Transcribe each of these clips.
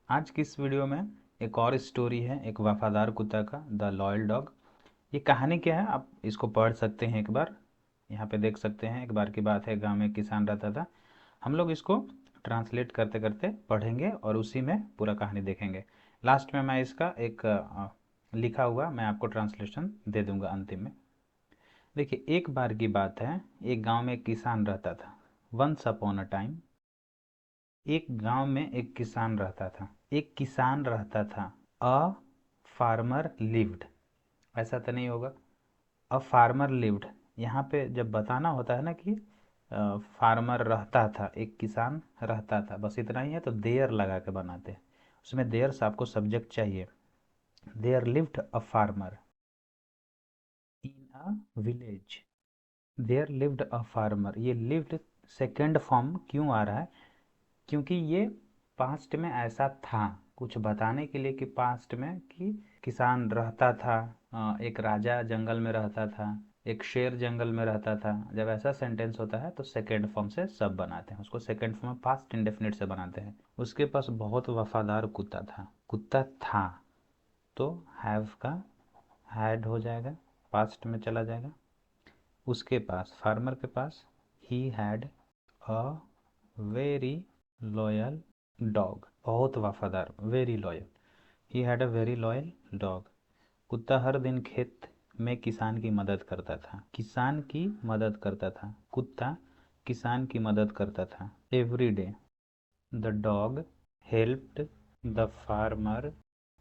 आज की इस वीडियो में एक और स्टोरी है, एक वफादार कुत्ता का, द लॉयल डॉग। ये कहानी क्या है आप इसको पढ़ सकते हैं एक बार, यहाँ पे देख सकते हैं। एक बार की बात है, गांव में एक किसान रहता था। हम लोग इसको ट्रांसलेट करते करते पढ़ेंगे और उसी में पूरा कहानी देखेंगे। लास्ट में मैं इसका एक लिखा हुआ मैं आपको ट्रांसलेशन दे दूंगा अंतिम में। देखिए, एक बार की बात है, एक गांव में एक किसान रहता था। वंस अपॉन अ टाइम, एक गांव में एक किसान रहता था। एक किसान रहता था। अ फार्मर लिव्ड, ऐसा तो नहीं होगा। अ फार्मर लिव्ड, यहाँ पे जब बताना होता है ना कि फार्मर रहता था, एक किसान रहता था, बस इतना ही है तो देयर लगा के बनाते हैं। उसमें देयर से आपको सब्जेक्ट चाहिए। There lived a farmer in a village. There lived a farmer, ये लिव्ड सेकेंड फॉर्म क्यों आ रहा है? क्योंकि ये पास्ट में ऐसा था, कुछ बताने के लिए कि पास्ट में कि किसान रहता था, एक राजा जंगल में रहता था, एक शेर जंगल में रहता था। जब ऐसा सेंटेंस होता है तो सेकेंड फॉर्म से सब बनाते हैं उसको, सेकेंड फॉर्म में पास्ट इंडेफिनिट से बनाते हैं। उसके पास बहुत वफादार कुत्ता था। कुत्ता था तो हैव का हैड हो जाएगा, पास्ट में चला जाएगा। उसके पास, फार्मर के पास, he had a very loyal dog, बहुत वफादार, very loyal. He had a very loyal dog. कुत्ता हर दिन खेत में किसान की मदद करता था, किसान की मदद करता था, कुत्ता किसान की मदद करता था। Every day the dog helped the farmer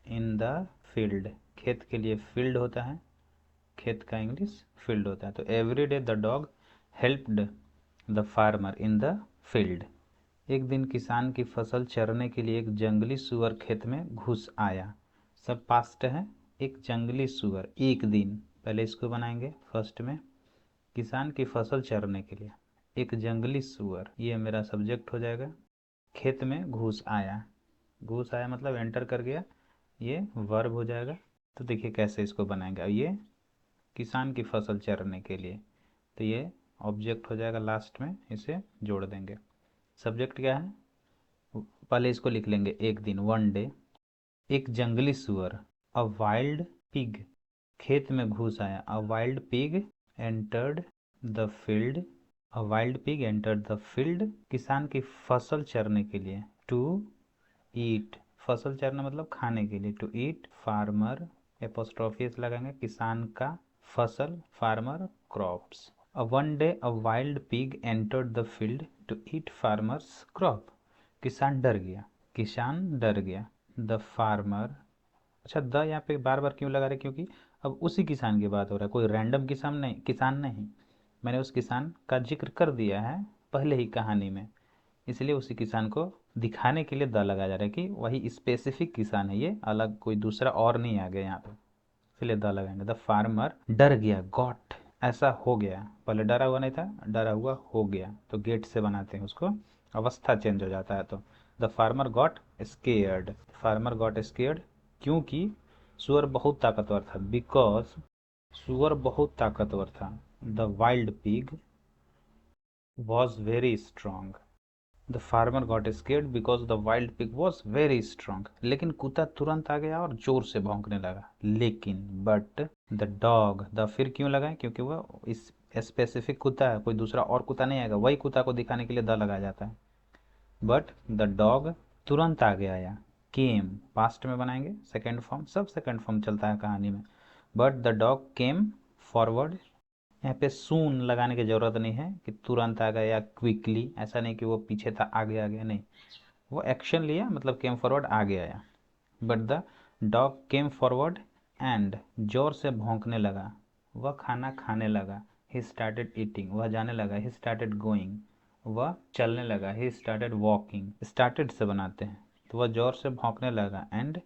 in the field. खेत के लिए फील्ड होता है, खेत का इंग्लिश फील्ड होता है। तो every day the dog helped the farmer in the field. एक दिन किसान की फसल चरने के लिए एक जंगली सुअर खेत में घुस आया। सब पास्ट है। एक जंगली सुअर, एक दिन पहले इसको बनाएंगे फर्स्ट में। किसान की फसल चरने के लिए एक जंगली सुअर, ये मेरा सब्जेक्ट हो जाएगा। खेत में घुस आया, घुस आया मतलब एंटर कर गया, ये वर्ब हो जाएगा। तो देखिए कैसे इसको बनाएंगे। अब ये किसान की फसल चरने के लिए, तो ये ऑब्जेक्ट हो जाएगा, लास्ट में इसे जोड़ देंगे। सब्जेक्ट क्या है, पहले इसको लिख लेंगे, एक दिन, वन डे। एक जंगली सुअर, अ वाइल्ड पिग, खेत में घुस आया। A wild pig entered the field, a wild pig entered the field, किसान की फसल चरने के लिए। टू ईट, फसल चरना मतलब खाने के लिए। टू ईट फार्मर, एपोस्ट्रोफिस लगाएंगे, किसान का फसल, farmer crops. A one day a wild pig entered the field to eat farmer's crop. किसान डर गया, किसान डर गया। द फार्मर, अच्छा द यहाँ पे बार बार क्यों लगा रहे, क्योंकि अब उसी किसान की बात हो रहा है, कोई रैंडम किसान नहीं, किसान नहीं। मैंने उस किसान का जिक्र कर दिया है पहले ही कहानी में, इसलिए उसी किसान को दिखाने के लिए द लगाया जा रहा है कि वही स्पेसिफिक किसान है, ये अलग कोई दूसरा और नहीं आ गया यहाँ पे, इसलिए द लगाएंगे। द फार्मर डर गया, गॉट, ऐसा हो गया, पहले डरा हुआ नहीं था, डरा हुआ हो गया, तो गेट से बनाते हैं उसको, अवस्था चेंज हो जाता है। तो the farmer got scared, farmer got scared क्योंकि सुअर बहुत ताकतवर था, बिकॉज सुअर बहुत ताकतवर था। The wild pig was very strong, the farmer got scared because the wild pig was very strong. लेकिन कुत्ता तुरंत आ गया और जोर से भौंकने लगा। लेकिन बट द डॉग, द फिर क्यों लगाए, क्योंकि वह इस स्पेसिफिक कुत्ता है, कोई दूसरा और कुत्ता नहीं आएगा, वही कुत्ता को दिखाने के लिए द लगाया जाता है। बट द डॉग तुरंत आ गया, या केम पास्ट में बनाएंगे, सेकेंड फॉर्म, सब सेकेंड फॉर्म चलता है कहानी में। But the dog came forward, यहाँ पे सून लगाने की ज़रूरत नहीं है कि तुरंत आ गया या क्विकली, ऐसा नहीं कि वो पीछे था आगे आ गया, नहीं, वो एक्शन लिया मतलब केम फॉरवर्ड, आगे आया। But the dog came forward and, जोर से भौंकने लगा, वह खाना खाने लगा। ही स्टार्टेड ईटिंग, वह जाने लगा। ही स्टार्टेड गोइंग, वह चलने लगा। ही स्टार्टेड वॉकिंग, स्टार्टेड से बनाते हैं, तो वह जोर से भौंकने लगा। And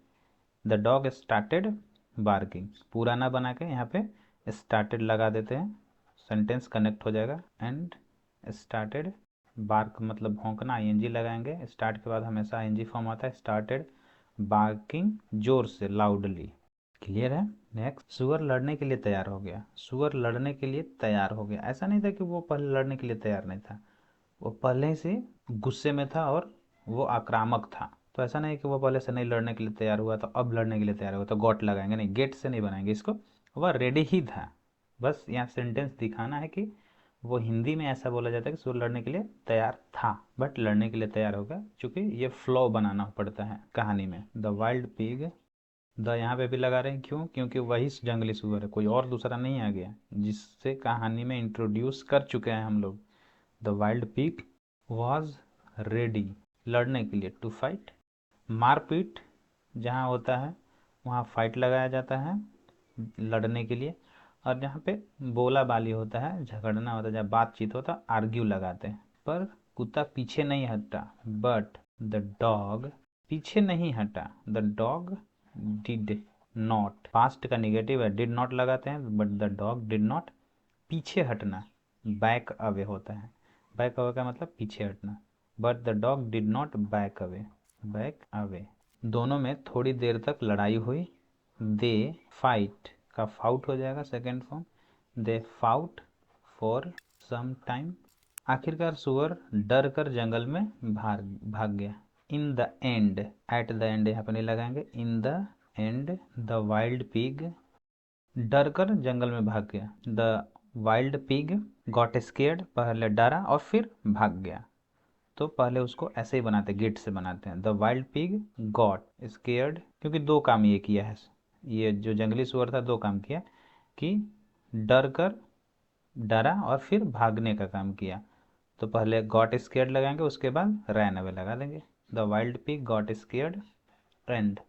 the dog started barking, पूरा ना बना के यहाँ पे स्टार्टेड लगा देते हैं, सेंटेंस कनेक्ट हो जाएगा। एंड स्टार्टेड बार्क मतलब भौंकना, आईएनजी लगाएंगे, स्टार्ट के बाद हमेशा आईएनजी फॉर्म आता है। स्टार्टेड बार्किंग, जोर से, लाउडली। क्लियर है। नेक्स्ट, सुअर लड़ने के लिए तैयार हो गया। सुअर लड़ने के लिए तैयार हो गया, ऐसा नहीं था कि वो पहले लड़ने के लिए तैयार नहीं था, वो पहले से गुस्से में था और वो आक्रामक था। तो ऐसा नहीं कि वो पहले से नहीं लड़ने के लिए तैयार हुआ तो अब लड़ने के लिए तैयार हुआ तो गॉट लगाएंगे, नहीं, गेट से नहीं बनाएंगे इसको। वह रेडी ही था। बस यहाँ सेंटेंस दिखाना है कि वो हिंदी में ऐसा बोला जाता है कि वो लड़ने के लिए तैयार था, बट लड़ने के लिए तैयार होगा, क्योंकि ये फ्लो बनाना पड़ता है कहानी में। द वाइल्ड पिग, द यहाँ पे भी लगा रहे हैं, क्यों? क्योंकि वही जंगली सुअर है, कोई और दूसरा नहीं आ गया, जिससे कहानी में इंट्रोड्यूस कर चुके हैं हम लोग। The wild pig was ready, लड़ने के लिए, टू फाइट। मारपीट जहाँ होता है वहाँ फाइट लगाया जाता है लड़ने के लिए, और जहाँ पे बोला बाली होता है, झगड़ना होता है, जहाँ बातचीत होता है, आर्ग्यू लगाते हैं। पर कुत्ता पीछे नहीं हटा, बट द डॉग, पीछे नहीं हटा, the dog did not, past का निगेटिव है, डिड नॉट लगाते हैं, but the dog did not, पीछे हटना, बैक अवे होता है, बैक अवे का मतलब पीछे हटना, but the dog did not back away, back away. दोनों में थोड़ी देर तक लड़ाई हुई। दे फाइट का फाउट हो जाएगा second form, they fought for some time. आखिरकार सुअर डर कर जंगल में भाग भाग गया। In the end, at the end यहाँ पर नहीं लगाएंगे, in the end the wild pig, डर कर जंगल में भाग गया, the wild pig got scared, पहले डरा और फिर भाग गया। तो पहले उसको ऐसे ही बनाते हैं, गेट से बनाते हैं। The wild pig got scared, क्योंकि दो काम ये किया है, ये जो जंगली सुअर था दो काम किया, कि डर कर, डरा और फिर भागने का काम किया। तो पहले गॉट स्केयर्ड लगाएंगे, उसके बाद रैन अवे लगा देंगे। The wild pig got scared and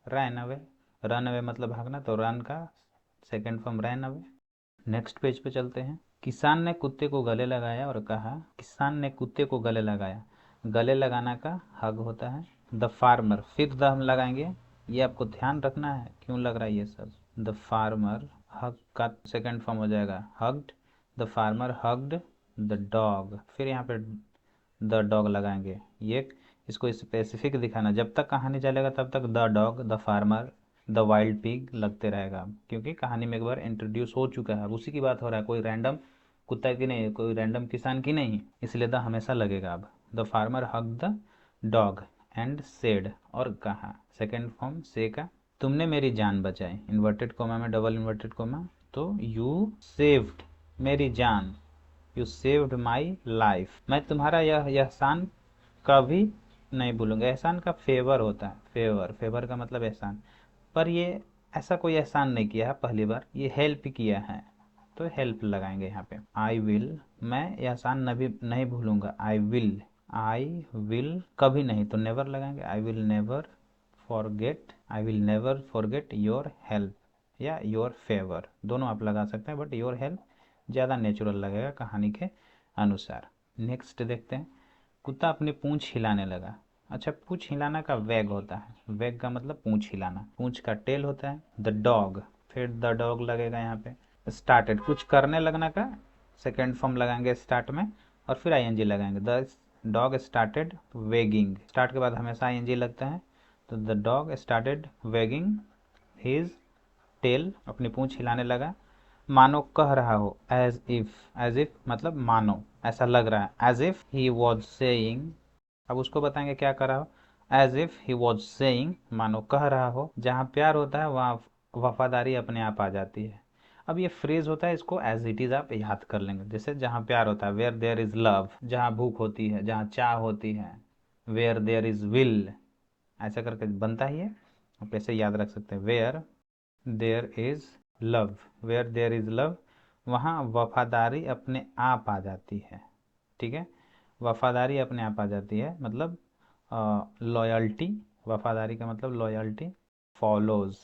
ran away, run away मतलब भागना, तो रन का second form ran away. Next page पे चलते हैं। किसान ने कुत्ते को गले लगाया और कहा, किसान ने कुत्ते को गले लगाया, गले लगाना का हग होता है। द फार्मर, फिर द हम लगाएंगे, ये आपको ध्यान रखना है क्यों लग रहा है ये सब। द फार्मर, हग का सेकंड फॉर्म हो जाएगा hugged, the farmer hugged the dog, फिर यहाँ पे द डॉग लगाएंगे। ये इसको स्पेसिफिक दिखाना, जब तक कहानी चलेगा तब तक the dog, the farmer, the wild pig लगते रहेगा, क्योंकि कहानी में एक बार इंट्रोड्यूस हो चुका है, उसी की बात हो रहा है, कोई रैंडम कुत्ता की नहीं, कोई रैंडम किसान की नहीं, इसलिए द हमेशा लगेगा। अब the farmer hug the dog and said, और कहा, सेकेंड फॉर्म से का, तुमने मेरी जान बचाई, इन्वर्टेड कोमा में डबल इन्वर्टेड कोमा, तो यू सेव्ड मेरी जान, यू सेव्ड माई लाइफ, मैं तुम्हारा यह एहसान कभी नहीं भूलूंगा। एहसान का फेवर होता है, फेवर, फेवर का मतलब एहसान, पर ये ऐसा कोई एहसान नहीं किया है पहली बार, ये हेल्प किया है, तो हेल्प लगाएंगे यहाँ पे। आई विल, मैं एहसान नहीं भूलूंगा, आई विल कभी नहीं, तो नेवर लगाएंगे, I will never forget, I will never forget your help या योर फेवर, दोनों आप लगा सकते हैं, बट योर हेल्प ज़्यादा नेचुरल लगेगा कहानी के अनुसार। नेक्स्ट देखते हैं। कुत्ता अपनी पूंछ हिलाने लगा। अच्छा, पूंछ हिलाना का वैग होता है, वैग का मतलब पूंछ हिलाना, पूंछ का टेल होता है। द डॉग, फिर द डॉग लगेगा यहाँ पे। स्टार्टेड, कुछ करने लगना का सेकेंड फॉर्म लगाएंगे स्टार्ट में, और फिर आईएनजी लगाएंगे। The dog started wagging, start के बाद हमेशा आईएनजी लगता है, तो the dog started wagging his tail, अपनी पूंछ हिलाने लगा। मानो कह रहा हो, एज इफ मतलब मानो, ऐसा लग रहा है, as if he was saying, अब उसको बताएंगे क्या कर रहा हो, as if he was saying, मानो कह रहा हो। जहाँ प्यार होता है वहाँ वफादारी अपने आप आ जाती है। अब ये फ्रेज होता है, इसको एज इट इज आप याद कर लेंगे, जैसे जहाँ प्यार होता है, वेयर देयर इज लव, जहाँ भूख होती है, जहाँ चाह होती है, वेयर देयर इज विल, ऐसा करके बनता ही है, आप ऐसे याद रख सकते हैं, where there is love, where there is love, वहाँ वफादारी अपने आप आ जाती है। ठीक है, वफादारी अपने आप आ जाती है, मतलब लॉयल्टी, वफादारी का मतलब लॉयल्टी, फॉलोज,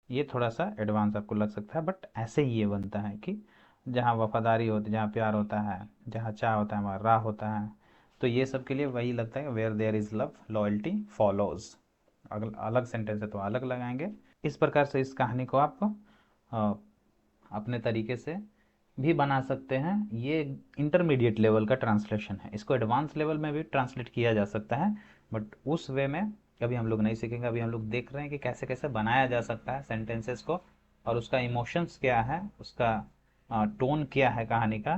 ये थोड़ा सा एडवांस आपको लग सकता है, बट ऐसे ही ये बनता है कि जहाँ वफादारी होती है, जहाँ प्यार होता है, जहाँ चाह होता है, वहाँ राह होता है, तो ये सब के लिए वही लगता है, where there is love loyalty follows. अलग सेंटेंस है तो अलग लगाएंगे। इस प्रकार से इस कहानी को आप अपने तरीके से भी बना सकते हैं। ये इंटरमीडिएट लेवल का ट्रांसलेशन है, इसको एडवांस लेवल में भी ट्रांसलेट किया जा सकता है, बट उस वे में अभी हम लोग नहीं सीखेंगे। अभी हम लोग देख रहे हैं कि कैसे कैसे बनाया जा सकता है सेंटेंसेस को, और उसका इमोशंस क्या है, उसका टोन क्या है कहानी का,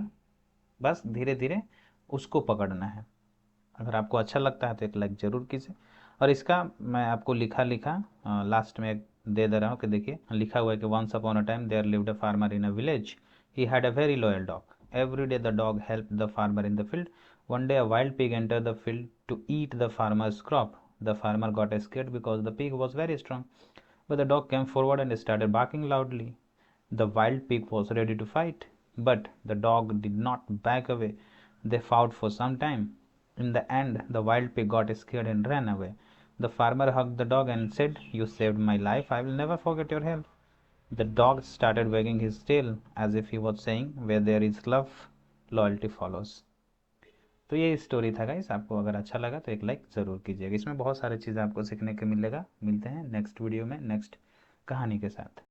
बस धीरे धीरे उसको पकड़ना है। अगर आपको अच्छा लगता है तो एक लाइक ज़रूर कीजिए, और इसका मैं आपको लिखा लिखा लास्ट में दे दे रहा हूँ कि देखिए लिखा हुआ है कि once upon a time there lived a farmer in a village. He had a very loyal dog. Every day the dog helped the farmer in the field. One day a wild pig entered the field to eat the farmer's crop. The farmer got scared because the pig was very strong, but the dog came forward and started barking loudly. The wild pig was ready to fight, but the dog did not back away. They fought for some time. In the end, the wild pig got scared and ran away. The farmer hugged the dog and said, "You saved my life. I will never forget your help." The dog started wagging his tail as if he was saying, "Where there is love, loyalty follows." तो ये story था guys. आपको अगर अच्छा लगा तो एक like ज़रूर कीजिएगा. इसमें बहुत सारी चीज़ें आपको सीखने को मिलेगा. मिलते हैं नेक्स्ट वीडियो में नेक्स्ट कहानी के साथ.